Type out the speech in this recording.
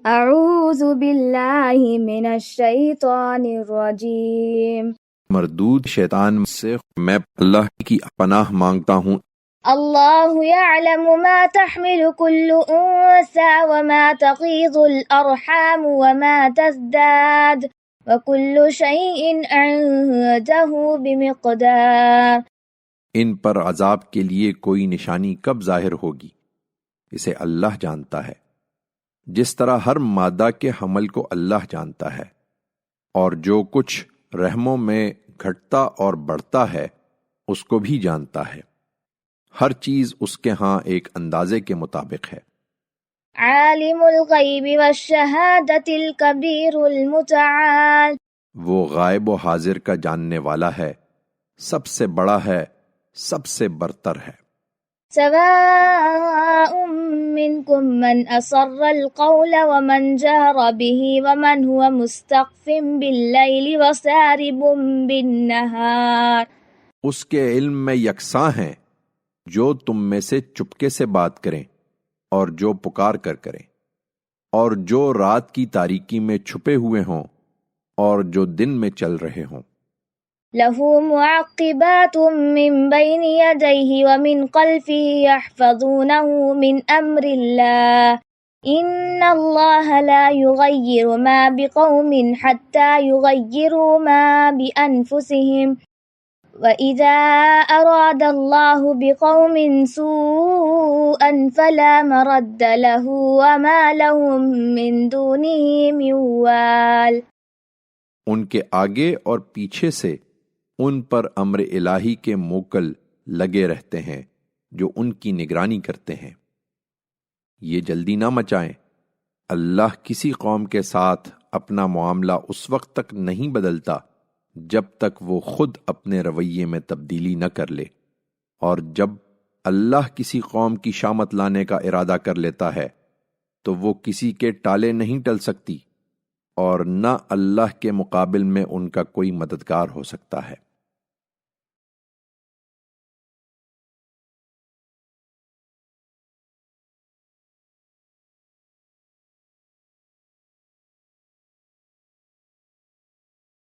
اعوذ باللہ من الشیطان الرجیم۔ مردود شیطان سے میں اللہ کی پناہ مانگتا ہوں۔ اللہ یعلم ما تحمل كل انثى وما تغیض الارحام وما تزداد وكل شیء عنده بمقدار۔ ان پر عذاب کے لیے کوئی نشانی کب ظاہر ہوگی، اسے اللہ جانتا ہے، جس طرح ہر مادہ کے حمل کو اللہ جانتا ہے، اور جو کچھ رحموں میں گھٹتا اور بڑھتا ہے اس کو بھی جانتا ہے۔ ہر چیز اس کے ہاں ایک اندازے کے مطابق ہے۔ عالم الغیب والشہادۃ الکبیر المتعال۔ وہ غائب و حاضر کا جاننے والا ہے، سب سے بڑا ہے، سب سے برتر ہے۔ سواء منکم من اصر القول ومن جہر به ومن هو مستخف باللیل وسارب بالنہار۔ اس کے علم میں یکساں ہیں جو تم میں سے چپکے سے بات کریں اور جو پکار کر کریں، اور جو رات کی تاریکی میں چھپے ہوئے ہوں اور جو دن میں چل رہے ہوں۔ له معقبات من بين يديه ومن خلفه يحفظونه من أمر الله إن الله لا يغير ما بقوم حتى يغيروا ما بأنفسهم وإذا أراد الله بقوم سوءا فلا مرد له وما لهم من دونه من وال۔ ان کے آگے اور پیچھے سے ان پر امر الہی کے موکل لگے رہتے ہیں جو ان کی نگرانی کرتے ہیں۔ یہ جلدی نہ مچائیں، اللہ کسی قوم کے ساتھ اپنا معاملہ اس وقت تک نہیں بدلتا جب تک وہ خود اپنے رویے میں تبدیلی نہ کر لے، اور جب اللہ کسی قوم کی شامت لانے کا ارادہ کر لیتا ہے تو وہ کسی کے ٹالے نہیں ٹل سکتی، اور نہ اللہ کے مقابل میں ان کا کوئی مددگار ہو سکتا ہے۔